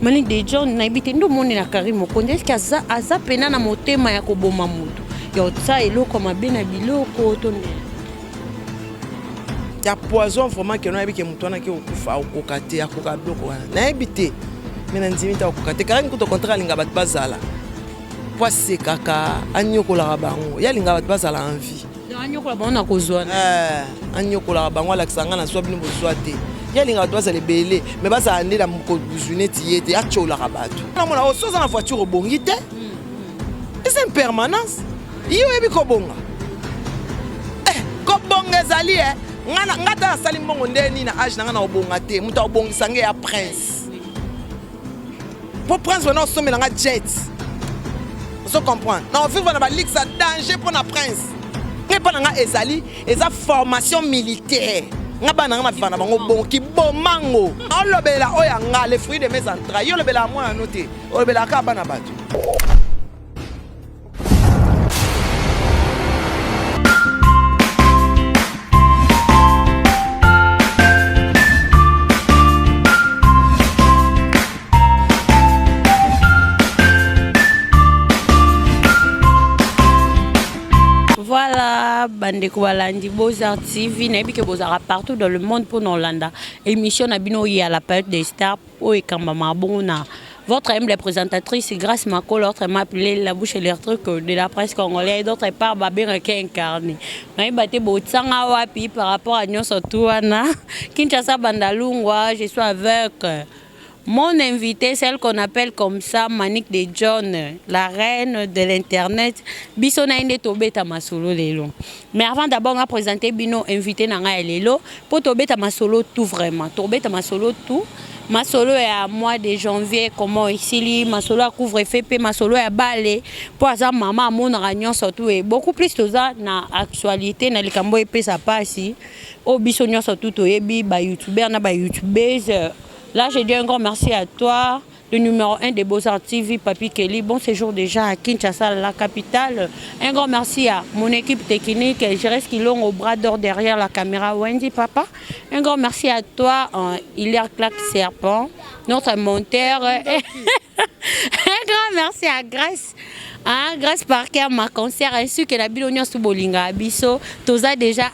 Malik de John na ibite ndo moni na Karim Okonde est-ce que aza pena na motema ya koboma mutu ya otsa eloko mabe na biloko to ya poison vraiment que non que mutu na ke okufa okokate akoka biloko wana na ibite mena ndimi ta okokate Karim kuto contrat linga bat bazala poisse kaka anyokola bango ya linga bat bazala en vie anyokola bango na kozwana anyokola bango la kisanga na swa bino bozwate ya linga bat bazala belé mais baza ande la mko buzuneti yete achola rabatu na mona osoza na voiture bongite c'est une permanence iyo ebi ko bonga ko bonga ezali ngata sali mbongo ndeni na age na obonga te muta obongisa nge ya prince pour prince wana osomela nga jet so comprendre na vivre na ba ligue ça danger pour na prince ngepa nga ezali eza formation militaire nga bana nga mafana bango bonki bomango olobela oya nga les fruits de mes entrailles yo lobela moi noté olobela ka bana batu. Voilà, Bandeko Balandi, Beaux-Arts TV, que Beaux-Arts partout dans le monde pour Nolanda. Émission Nabino à la palette des stars, Oekamba Bona. Votre humble présentatrice, Grâce Mako, l'autre m'a appelé la bouche et les trucs de la presse congolaise, d'autre part, Babé Requin incarné. Mais batté Botsanga Wapi par rapport à Nyon Sotouana, Kinshasa Bandalungwa, je suis avec. Mon invité, celle qu'on appelle comme ça, Manique de John, la reine de l'internet, Bissona Inde Tobeta Masolo Lelo. Mais avant d'abord, on va présenter Bino invité Nanga Lelo pour Tobeta Masolo tout vraiment. Tobeta Masolo tout. Masolo est à mois de janvier, comment ici, Masolo a couvre-feu, Masolo est à balé. Pour ça, maman, mon ragnon surtout est beaucoup plus de ça dans l'actualité, dans le Cambo et ça passe. Au Bissonio surtout, ba youtubeur, ba youtubeuse. Là, je dis un grand merci à toi, le numéro 1 des Beaux-Arts TV, Papi Kelly. Bon séjour déjà à Kinshasa, la capitale. Un grand merci à mon équipe technique, je reste Kilong au bras d'or derrière la caméra. Wendy, papa. Un grand merci à toi, Hilaire Claque Serpent, notre monteur. Un grand merci à Grâce. Grâce Parker, ma concert, ainsi que la Bilonia Soubolinga Abisso, Toza déjà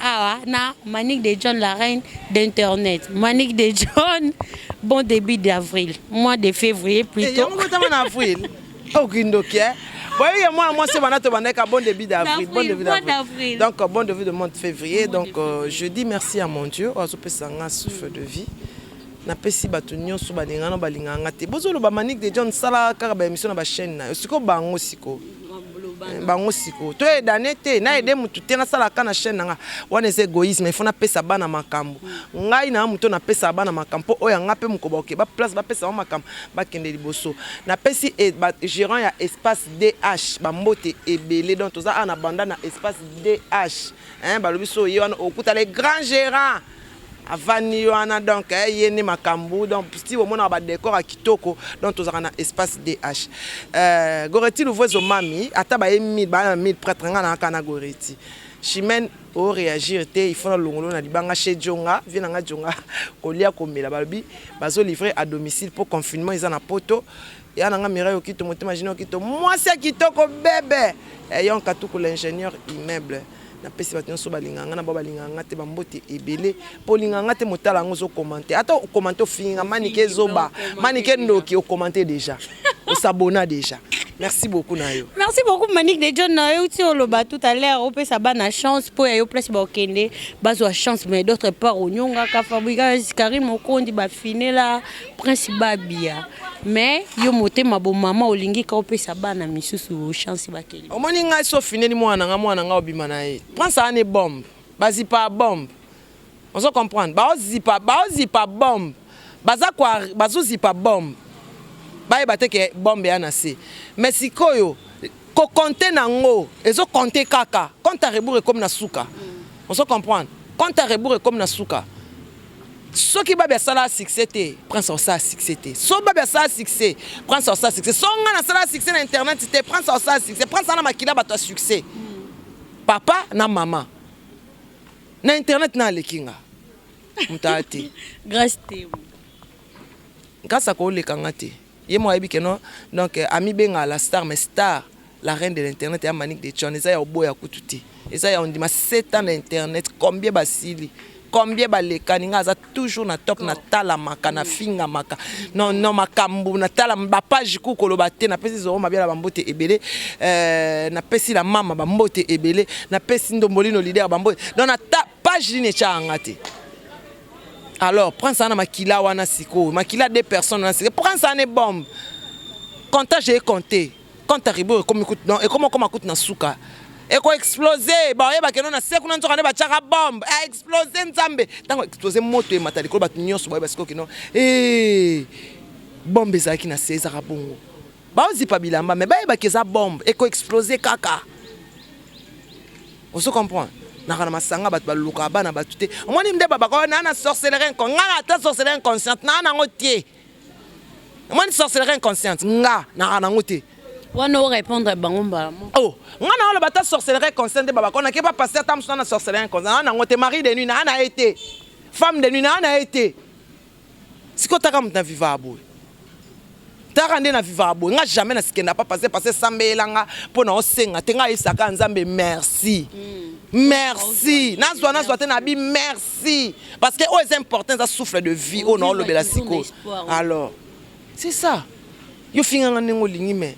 na Manique de John, la reine d'Internet. Manique de John, bon début d'avril, mois de février plutôt. Avril. Moi, c'est bon début d'avril. Donc, bon début de mois de février. Donc, je dis merci à mon Dieu. Je souffle de vie. Na pesi batunyo so balinga no balinganga te bozolo ba Manique de John sala ka ba émission na ba chaîne na siko bango siko to e danete na ede mutu te na sala ka na chaîne nga wana c'est égoïsme il faut na pesa bana makambo ngai na mutu na pesa bana makambo oya nga pe mukoba ke ba place ba pesa makambo ba kende liboso na pesi e ba gérant ya espace DH ba mbote ebele donc toza ana banda na espace DH ba lobiso yo okuta les grands gérants Avani Yoana donc yene makambu donc si au monde a décor à kitoko donc tous un espace DH goreti le voisin mami ataba 1000 prêtre ngana kana goreti chimène au réagir té il faut longolo na libanga chez Jonga vient nga Jonga kolia komela balbi bazo livrer à domicile pour confinement ils en a poto et ana nga mirayo kito motema imagine kito moi c'est kitoko bébé et yon katuko l'ingénieur immeuble na pesi batinyo so balinganga na balinganga te bambote ebele polinganga te motala ngozo commenter ata o commenter finga manike zoba manike ndoki o commenter déjà o s'abonner déjà. Merci beaucoup Nayo. Merci beaucoup Manique de John Nayo ti oloba tout à l'heure o pesa bana chance pour yo place ba okende bazo chance mais d'autre part o nyonga ka fabrica Karim Okondi ba finela prince babia mais yo motema bo mama olingi ka opesa bana misusu chance bakeli omoni ngai so fineli mwana nga obima na ye prends ça ane bombe bazi pas bombe on se comprendre ba zipa bombe baza kwa bazo zipa bombe ba ebate ke bombe yana se mais sikoyo ko compter nango ezo compter kaka compte à rebours comme na suka on se comprendre compte à rebours comme na suka. Ce qui va bien ça la succès, prends ça succès. So va bien ça succès, prends ça succès. So on a ça succès sur internet, prends ça succès, prends ça na makila ba toi succès. Papa na maman. Na internet na lekinga. Mutati. Grâce te. Grâce à ko lekanga te. ye mo yebi que non donc ami benga la star mais star la reine de l'internet ya Manick de Tchon eza ya oboya kututi eza ya ondima 7 ans d'internet combien basili combien balekani nga aza toujours na top na tala maka na finga maka non non makambu na tala ba page ku koloba te na pesi zoro mabia la bambote ebele na pesi la mama bambote ebele na pesi ndombolino leader bambote donc na page ligne changa te. Alors prends ça na makila wana siko makila 2 personnes na siko prends ça na bombe compta j'ai compté quand arrivé comme écoute non et comment écoute na suka et quoi exploser ba yeba que non na seku na nzoka ne ba chaka bombe a exploser nzambe tango exploser moto e matali ko ba nyonso ba parce que non bombe ezaki na César bongo ba ozi pa bilamba mais ba yeba que ça bombe et quoi exploser kaka on se comprend na kana masanga ba luka bana ba tuté omoni mde baba ko na sorcellerie ko nga ta sorcellerie inconsciente na ngotie omoni sorcellerie inconsciente nga na kana ngotie. On va répondre à Bangomba. Oh, on a le bataille sorcellerie consciente de Baba. On n'a pas passé tant de temps sorcellerie inconsciente. On a été mari de nuit, on a été femme de nuit, on a été. Si tu as un vivable, tu as rendu un vivable. On n'a jamais na ce n'a pas passé sambe langa pour nous senga. Tenga isaka nzambe merci. Merci. Na soit nabi merci parce que c'est important ça souffle de vie au non le belasiko. Alors, c'est ça. Yo finga ngo lingi me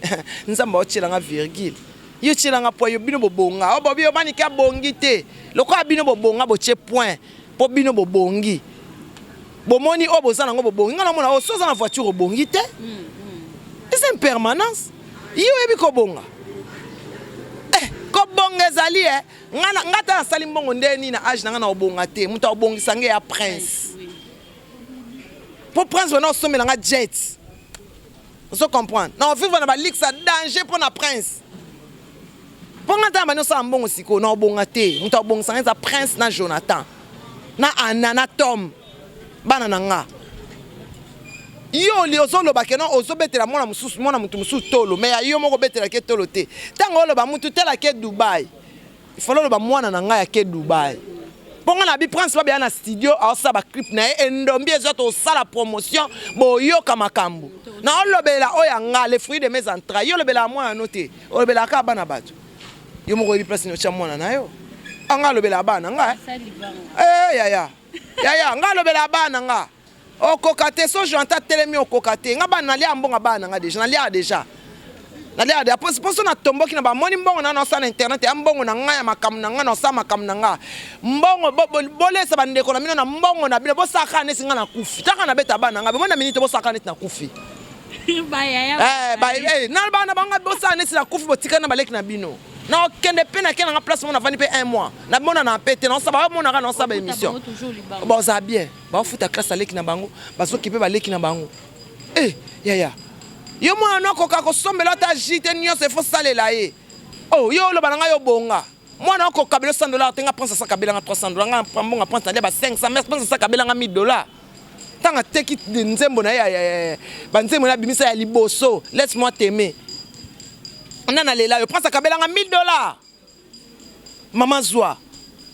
nzamba ochela nga virgule yo chela nga po yo bino bobonga o bobi yo bani ka bongi te loko abino bobonga boche point po bino bobongi bomoni o bozana ngo bobongi ngana mona o soza na voiture bobongi te c'est une permanence yo ebi ko bonga ko bonga ezali ngata na sali mbongo ndeni na age na ngana obonga te muta obongi sange ya prince po prince wana osomela nga jet. Vous comprenez? Non, vivre dans la ligue, c'est danger pour la prince. Pour l'instant, nous sommes bons aussi. Nous sommes bons à terre. Nous sommes bons à prince, na Jonathan. Na Anna, na Tom. Banananga. Yo, les autres, le bac, non, ozo bête la mona musu tolo. Mais yo, mon bête la quête tolo te. Tant que le bamutu tel la quête Dubaï. Il faut le bamoana nanga ya quête Dubaï. Pour nga na bi prince ba bien na studio a sa ba clip na endombi ezoto sala promotion boyo kamakambu na olobela oyanga les fruits de mes entrailles yo lobela moi noté olobela ka bana bato yo mo ko bi place no cha mwana na yo anga lobela bana nga ya nga lobela bana nga okokate so janta telemi okokate nga bana lia mbonga bana nga déjà na lia déjà nalia de apos poso na tomboki na ba moni mbongo na sa na internet ya mbongo na nga ya makam na nga na sa makam na nga mbongo bolesa bandeko na mino na mbongo na bino bosaka nesi nga na kufi taka na beta bana nga bona minute bosaka nesi na kufi na bana banga bosaka nesi na kufi botika na baleki na bino na okende pe na kena nga place mona vani pe 1 mois na bona na pete na sa ba mona ga na sa ba émission bon ça bien ba futa classe aleki na bango basoki pe baleki na bango ya yo mwana okoka kosombela ta jite nyonso efo salela ye oh yo lo bananga yo bonga mwana okoka belo $100 tenga prendre ça kabela nga $300 nga mbonga prendre ça ba 500 mais prendre ça kabela nga $1000 tanga teki nzembo na ya banzembo na bimisa ya liboso laisse-moi t'aimer nana lela yo prendre ça kabela nga $1000 maman zwa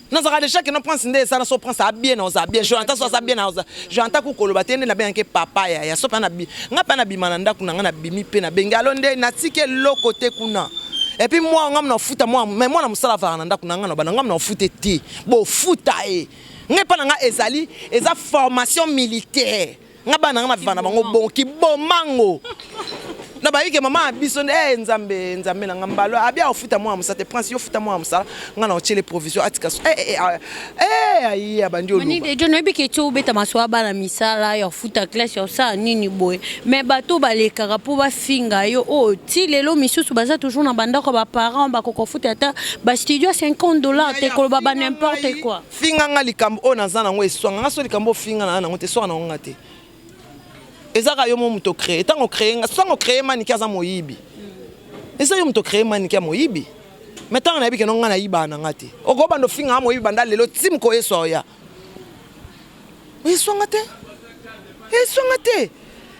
non ça déjà que non prend sinde ça so prend ça bien on ça bien Jonathan so ça bien on Jonathan ku koloba tende na bien ke papa ya so pa na bi nga pa na bimana ndaku na nga na bimi pe na bengalo nde na tike lo côté kuna et puis moi ngam na futa moi mais moi na musala va na ndaku na nga na bana ngam na futa ti bo futa nga pa na nga ezali eza formation militaire nga bana nga na vana bango bon ki bomango na ba yike mama biso nzambe na ngambalo abia ofuta moi musate prince yo futa moi musala nga na ochele provision atika ayi abandi olo mani de jono bike to beta maswa bana misala yo futa classe yo sa nini boy mais bato balekaka po ba finga yo ti lelo misusu baza toujours na bandako ba parents ba koko futa ata ba studio $50 te ko ba n'importe quoi finga nga likambo o nazana ngo eswanga nga so likambo finga na ngo te so na ngo te ezaka yo moto créer tango créer nga sango créer maniki aza moyibi eza yo moto créer maniki moyibi mais tango na yebike no nga na yiba na ngati okoba ndo finga moyibi banda lelo tim ko eso ya eswanga te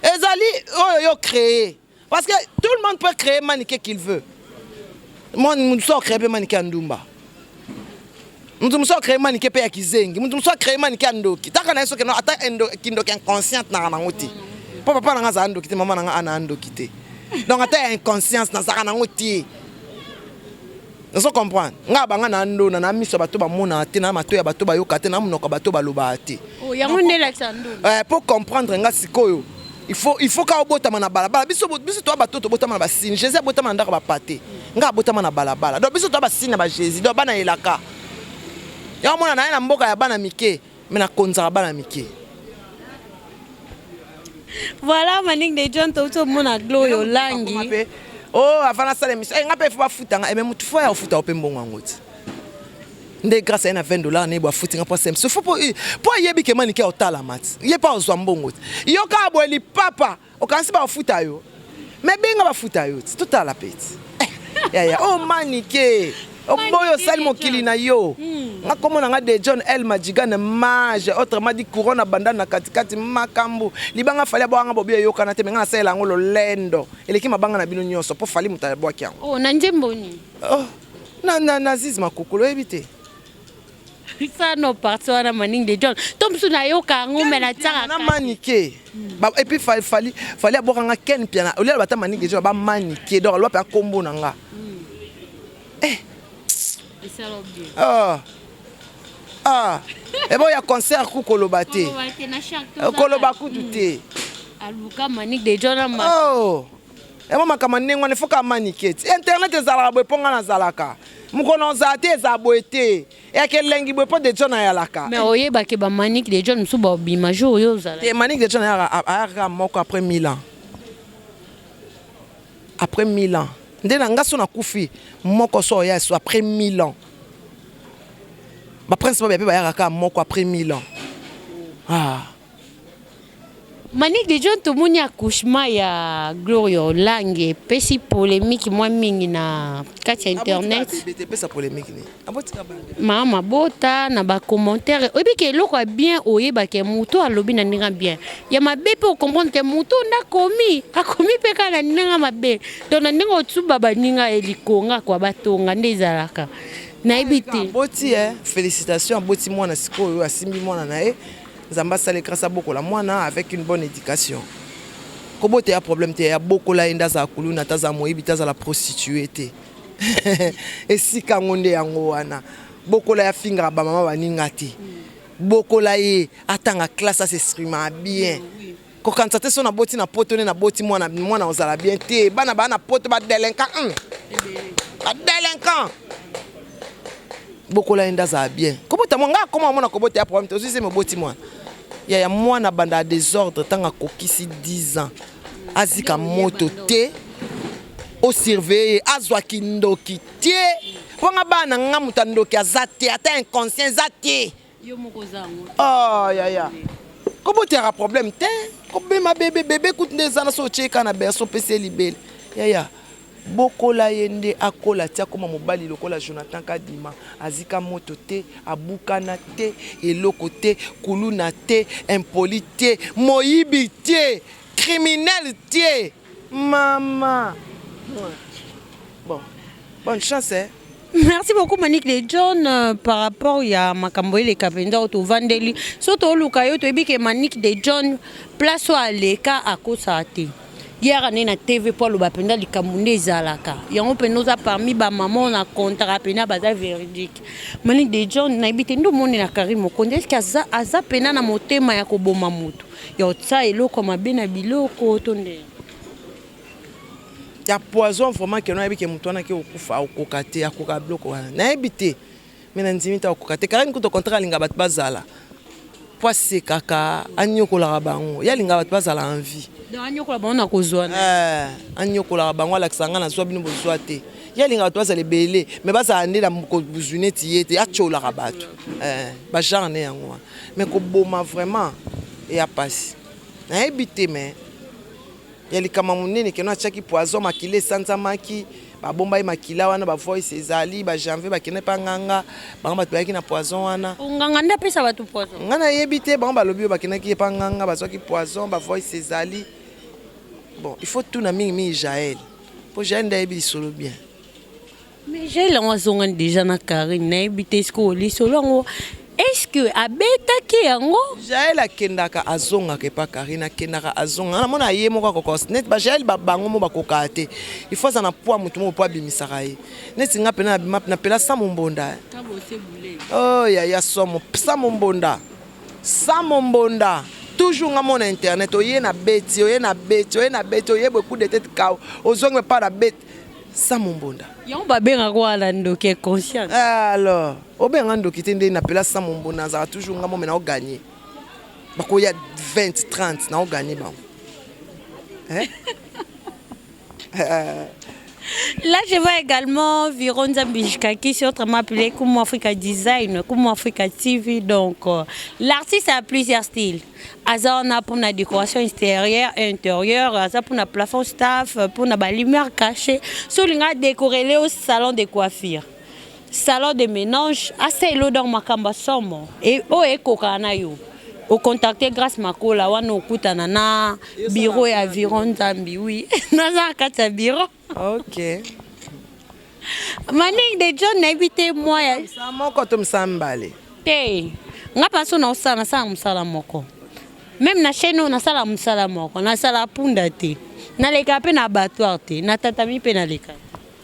ezali yo créer parce que tout le monde peut créer maniki qu'il veut moi nous sommes créer maniki ndumba nous sommes créer maniki pe ya kizengi nous sommes créer maniki ndoki taka na eso ke no ata endo kindoki inconscient na ngoti papa nanga za ando kité maman nanga ana ando kité donc ata inconscience na saka nango tie Vous comprenez? Nga banga na ndo na miso bato ba mona te na mato ya bato ba yoka te na munoko bato ba loba te. Oh yango ne Alexandre. Pour comprendre nga sikoyo, il faut ka obotama na balabala. Biso to bato to botama na ba signe. Jésus botama na ndaka ba pate. Nga botama na balabala. Donc biso to ba signe na ba Jésus. Donc bana elaka. Ya mona na mboka ya bana mike, mais na konza bana mike. Voilà Manik de John to mona gloyo langi. Oh, avant la salle d'émission, il faut pas foutre, et même tout fois, il faut pas bon en route. Ndé grâce à $20, ne boit foutre pas simple. Il faut pas y aller que maniquer au talamat. Il est pas au bon route. Il y a qu'à boire les papa, au cas pas foutre ayo. Mais bien va foutre ayo, c'est tout à la pète. Oh maniquer. Oh boy, Salmo Kilina yo. Nga komo nga de John El Majiga na mage autrement dit couronne bandana na katikati makambu libanga fali bwa nga bobia yo kana te nga sala ngolo lendo eleki mabanga na bino nyonso po fali muta bwa kyango. Oh na njemboni. Oh na zizma kokolo ebite. Ça no parti wana Manik de John. Tomsu na yo ka ngombe na tsaka. Na manike. Ba et puis fali aboka nga ken piana. Olia bata Manik de John ba manike donc lo pa kombo na nga. Et bon, il y a concert pour Kolobate. Kolobaku douté. Aluka Manik de John. Oh. Et moi, il faut que maniquette. Internet est à la bonne à Zalaka. Moukonon zate zaboete. Et que lengi bopo de John ayalaka. Mais oye ba ke ba Manik de John suba bimajo yo zala. Et Manik de John a moko après 1000 ans. Après 1000 ans. Ndena ngaso na kufi moko so ya so après 1000 ans. Ba prince ba ba ya ka moko après 1000 ans. Ah. Manik de John to moni accouchement ya Gloria Lange pesi polémique moi mingi na kati internet. Pesa polémique ni. Mama bota na ba commentaire obi ke loko bien oyeba ke muto alobi na ninga bien. Ya mabe pe comprendre ke muto na komi pe kana ninga mabe. Donc na ninga otsuba ba ninga elikonga kwa batonga ndezalaka. Na ebite. Boti félicitations boti mwana sikoyo asimbi mwana na e. Zamba sale grâce à beaucoup la moana avec une bonne éducation. Comment tu as problème tu as beaucoup la inda za kuluna taza moibi taza la prostituée te. Et si kangonde yango wana beaucoup la fingra ba mama baningati. Beaucoup la e atanga classe à s'exprimer bien. Ko quand ça te sona boti na poto na boti mwana ozala bien te bana poto ba délinquant. Ba délinquant. Beaucoup la inda za bien. Comment on a kobote problème aussi c'est mon boti moi. Il y a moi na banda désordre tant à kokisi 10 ans. Azika moto te au surveiller azwa kindoki te. Wanga bana nga mutandoki azate ata inconscient zate. Yo moko zango. Oh ya. Kobote a problème te. Kobe ma bébé coûte des ans so cheka na berso PC libel. Ya. Bokola yende akola tia koma mobali lokola Jonathan Kadima azika moto te abukana te eloko te kuluna te impolite moyibi te criminel te mama. Bon bonne chance hein. Merci beaucoup Manik de John par rapport à makambo les kapenda au vandeli surtout lukayo to ebike Manik de John place wa leka akosate. Hier année na TV pour le bapenda likamune zalaka. Yango penoza parmi ba maman na contrat pena baza véridique. Manik de John na ibite ndo moni na Karim Konde est-ce que aza pena na motema ya koboma mutu. Ya otsa eloko mabe na biloko tonde. Ya poison vraiment que no ibike mutu na ke okufa okokate akoka bloko wana. Na ibite mena ndimita okokate Karim kuto contrat linga bat bazala. Poisse kaka anyokola bango. Ya linga bat bazala en vie. Anyokola bango na kozwana. Anyokola bango la kisanga na zwa bino bozwa te. Ya linga to azale belé mais baza ande na ko buzuneti yete achola rabato. Ba genre yango. Mais ko boma vraiment et a passe. Na ebité mais ya likama munene ke no achaki poison makile sanza maki ba bomba makila wana ba voice ezali ba janvier ba kene panganga ba ngamba tuyaki na poison wana. Nganga nda pesa batu poison. Ngana ebité ba ngamba lobi ba kene ki panganga ba zwaki poison ba voice ezali. Bon, il faut tout na mingi Jaël. Pour Jaël d'aibi solo bien. Mais Jaël on a déjà na Karine na ebité sko li solo ngo est-ce que abetaki yango Jaël akendaka azonga ke pa Karina akendaka azonga na mona ye moko ko net ba Jaël ba bango mo bakoka te il faut ça na poa mutu mo poa bimisaka ye neti nga pena na pela sa mombonda oh ya somo sa mombonda toujours nga mon internet oye na beti oye beaucoup de tête kao ozonga pa na beti sa mombonda yon ba benga kwa la ndoki conscience alors obenga ndoki te nde na pela sa mombonda za toujours nga mo mena o gagner bako ya 20 30 na o gagner ba hein Là, je vois également Vironza Bijka qui est autrement appelé Kumu Africa Design, Kumu Africa TV. Donc, l'artiste a plusieurs styles. Aza on a pour la décoration extérieure et intérieure, Aza pour la plafond staff, pour la lumière cachée. Sur le décoré au salon de coiffure, salon de ménage, assez l'eau dans ma camba somme et au éco canayo. Au contacter grâce Makola, on a kutana na bureau et aviron Zambi, oui. Naza kata bureau. Ok. Maning de John n'habite moi. Ça moko to msambale. Te. Nga paso na osana sa msala moko. Même na chaîne na sala msala moko, na sala punda te. Na leka pe na abattoir te, na tatami pe na leka.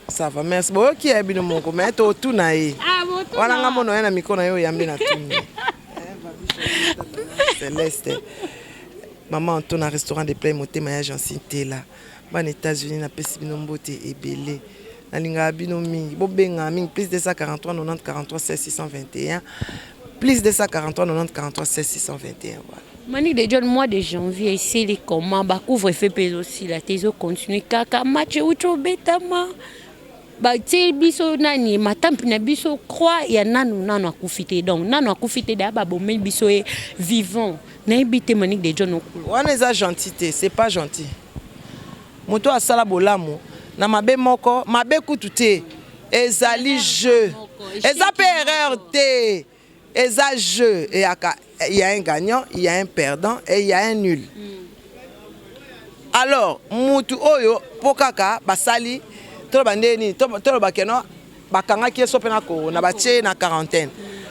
Ça va, merci. Bon, qui est bien mon mais to tout na yi. Ah bon tout. Wana nga mono na mikono yo yambe na tuni. Céleste. Maman Antoine, un restaurant de plein moté maillage en cité là. Ban États-Unis na pesi bino mbote ebele. Na linga bino mingi. Bobenga mingi plus de 143 90 43 16 621. Plus de 143 90 43 16 621 voilà. Mani de John mois de janvier ici les comment ba couvre fait pèse aussi la tezo continue kaka match ucho betama. Ba ti biso nani matampi na biso croix ya nanu akufite donc nanu akufite da ba bomé biso e vivant na ebité Mani de John okulu. Wana eza gentillité, c'est pas gentil. Moto asala bolamo na mabe moko mabe kutu te ezali jeu eza pe erreur te eza jeu et il y a un gagnant, il y a un perdant et il y a un nul. Alors mutu oyo pokaka basali to bandeni to bakeno bakanga ki so pena ko na batie na quarantaine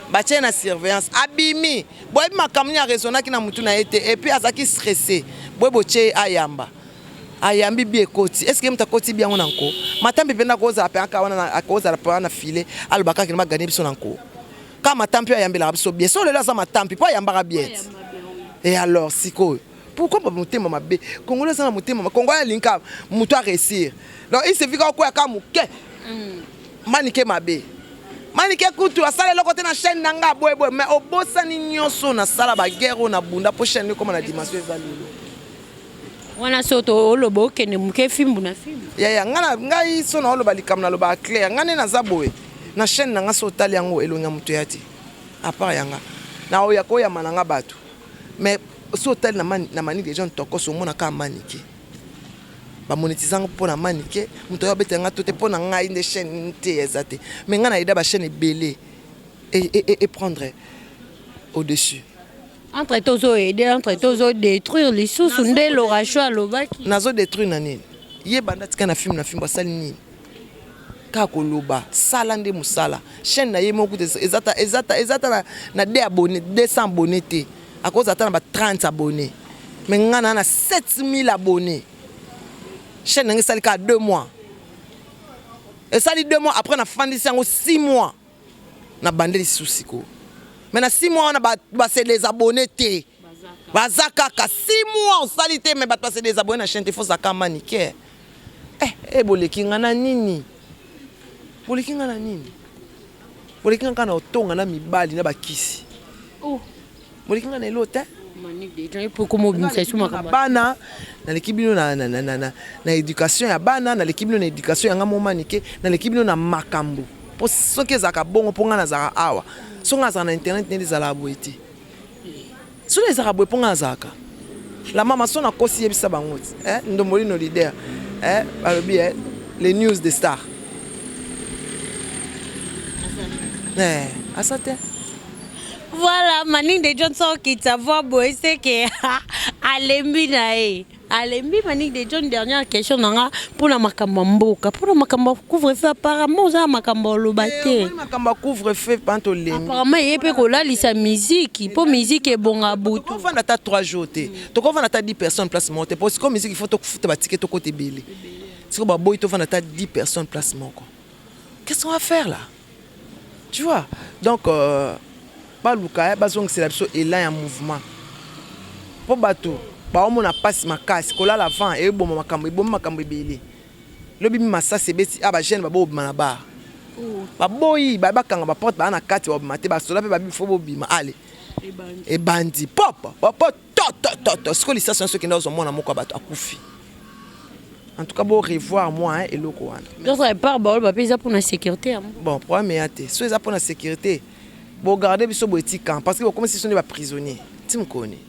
batie na surveillance abimi boy makamni a raisonna ki na mutu na été et puis azaki stressé boy botie ayamba ayambi bi ekoti est-ce que mta koti bien on anko matambi pena ko za pe aka wana akoza la na filer albaka ki na gagner biso nanko ka matambi ayambi la biso bien so le la za matambi po ayamba bien et alors siko pourquoi pas mutema mabe congolais ça na mutema congolais linka mutu a réussir donc il se vit quoi ka muke manike mabe manike kutu asala le côté na chaîne nanga boy mais obosani nyonso na sala ba guerre na bunda po chaîne comme na dimension ezalilo Wana soto olobo kene muke film na film. Ya ngana ngai so na oloba likam na loba clair ngane na zaboe na chaîne nanga so tali yango elonga mutu yati à part yanga na oya ko ya mananga batu mais so tali na mani des gens toko so mona ka manike ba monétisant pour na manike mutu ya betenga tote pour na ngai de chaîne te ezate mais ngana ida ba chaîne belé et prendre au-dessus. Entre tozo aider, entre tozo détruire les sous nde l'orage à lobaki. Nazo détruire nani. Ye banda tika na film basali ni. Ka koloba sala nde musala. Chaîne na ye moku ezata na 2 abonnés, 200 abonnés te. À cause ata na 30 abonnés. Mais ngana na 7000 abonnés. Chaîne ngi sali ka 2 mois. Et sali 2 mois après na fandisi yango 6 mois. Na bandeli susiko. Maintenant 6 mois on a c'est les abonnés té. Bazaka 6 mois on salité mais c'est des abonnés na chaîne il faut ça maniquer. Boleki ngana nini? Boleki ngana nini? Boleki ngana otonga na mibali na bakisi. Oh. Boleki ngana elota? Manique des gens pour comment mobilisation makamba. Bana na l'équipe na éducation ya bana na l'équipe na éducation ya ngamo maniquer na l'équipe na makambo. Pour ceux qui zaka bongo pour ngana zaka awa. Songa za na internet ne za la boiti. So les arabes pour ngana zaka. La maman son a kosi yebisa bangoti. Ndomoli no leader. Balobi les news des stars. Asate. Voilà, Mani de Johnson qui t'avoue boy c'est que alembi na e. Allez, Manique de John, dernière question pour la Macambamboka. Pour la Macamba couvre-feu, apparemment, ça Macamba Lobaté. Macamba couvre-feu, pantolé. Apparemment, il y a sa musique. Pour musique est bon à bout. Tu vas à 3 jours. Tu vas à 10 personnes place monter. Parce que musique, il faut que tu fasses ticket au côté belé. Si tu vas à 10 personnes place monter. Qu'est-ce qu'on va faire là? Tu vois? Donc, pas Luka, c'est la élan en mouvement. Pour bateau. Ba on a passé ma casse kola la vent et bon makambo belé le bimi massa c'est beti aba jeune ba bo bima ba ba boyi ba kanga ba porte ba na kati ba maté ba sola pe ba bi fo bo bima allez et bandi pop to ce que les stations ceux qui nous ont mona moko bato akufi en tout cas bon revoir moi et loko wana d'autre part ba ba pesa pour la sécurité bon problème até so ça pour la sécurité bon garder biso bo etika parce que comme si sont des prisonniers tim connais.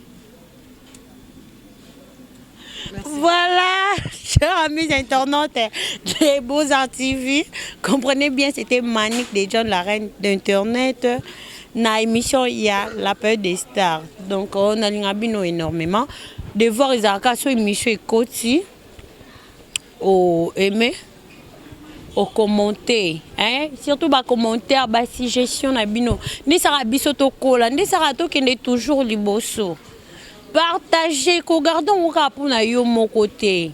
Merci. Voilà, chers amis internautes des Beaux-Arts TV, comprenez bien, c'était Manique de John, la reine d'Internet. Dans l'émission, il y a la période des stars. Donc, on a énormément. De voir les arcades sur l'émission Côti, au aimer, au commenter. Hein? Surtout, les commentaires, les suggestions, ne sera bisoto kola, ne sera to qui est toujours liboso. Partagez, regardons au pour na yo mon côté.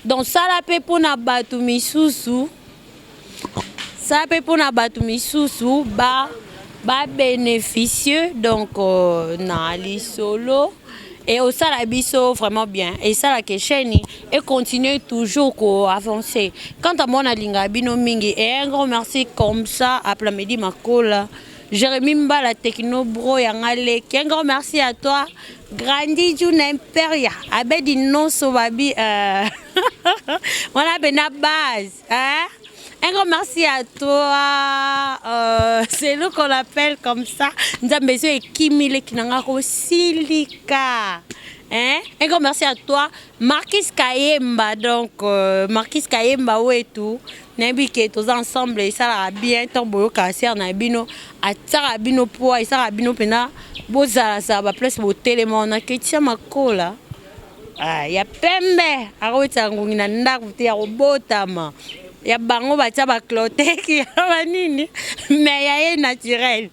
Donc ça la paix pour na batu misusu. Ça paix pour na batu misusu ba bénéficieux donc na li solo et au ça la biso vraiment bien et ça la chaîne et continuer toujours à avancer. Quant à moi na linga bino mingi et un grand merci comme ça à Plamedi Makola. Jérémy Mba, la techno bro yangale. Un grand merci à toi. Grandi June Imperia. Abedi non sobabi. On a ben la base. Hein? Un grand merci à toi. C'est nous qu'on appelle comme ça. Nous avons besoin de Kimile Kinangako Silika. Hein? Un grand merci à toi. Marquis Kayemba. Donc, Marquis Kayemba, où est tout? Nabi qui est tous ensemble et ça va bien tant boyo casser na bino a ça bino poa et ça bino pena boza ça va plus au télémon na ketia makola ah ya pembe arota ngungi na ndaku te ya robotama ya bango ba tia ba cloté ki ya nini mais ya naturel.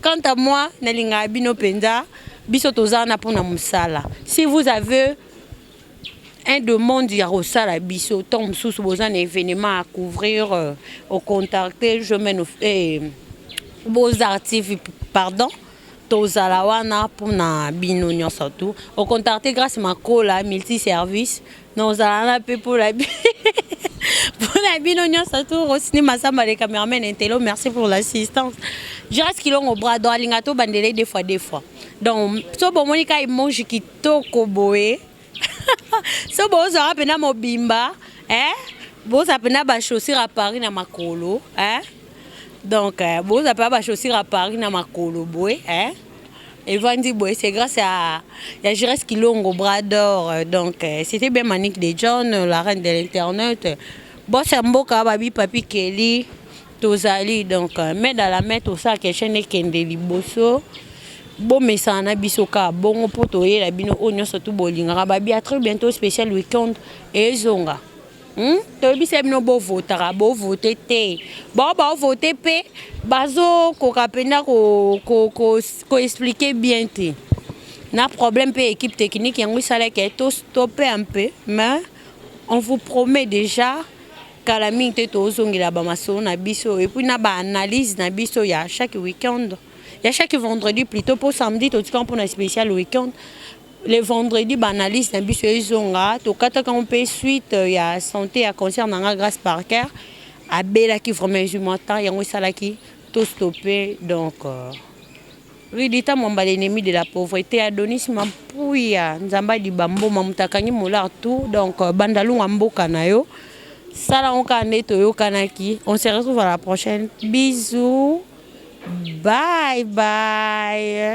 Quant à moi na linga bino penda biso tozana pona musala. Si vous avez un demande à Rosala Bisso, tombe sous un événement à couvrir, au contacter, je mène Beaux-Arts TV, pardon, Tozalawana pour na bino surtout. Au contacter grâce à ma cola multi-service, nous allons pour la pour la bino surtout au cinéma samba les caméramans intello, merci pour l'assistance. Je reste qui l'ont au bras droit, lingato bandele des fois. Donc, so bon monika emoji qui toko boé. So bozo apena mobimba bozo apena ba chaussure à Paris na makolo donc bozo apena ba chaussure à Paris na makolo boy et vandi boy c'est grâce à Jires Kilongo bras d'or donc c'était bien Manique de John la reine de l'internet boss mboka babi papi Kelly tozali donc mais dans la mettre au sac chaîne kende liboso. Bon messana bisoka bon poto et la bino onyo surtout bolinga babi à très bientôt spécial week-end et zonga to bi sebino bo votera bo voter te bo voter pe bazo ko kapenda ko expliquer bien te na problème pe équipe technique yango sala que to stopper un peu mais on vous promet déjà qu'à la minute to zongila ba maso na biso et puis na ba analyse na biso ya chaque week-end. Il y a chaque vendredi, plutôt pour samedi, tout cas pour un spécial week-end. Les vendredis, analyse d'un bus et zonga. Tout cas, quand on paye suite, il y a santé à concert dans la grâce par cœur. À Bela qui vraiment je m'entends, il y a un salaki tout stoppé. Donc, oui, dit à mon bal ennemi de la pauvreté, Adonis Mampouya, Nzamba di Bambo, Mamoutakani Moula, tout. Donc, Bandalou Ambo Kanayo. Sala on kane toyo kanaki. On se retrouve à la prochaine. Bisous. Bye bye.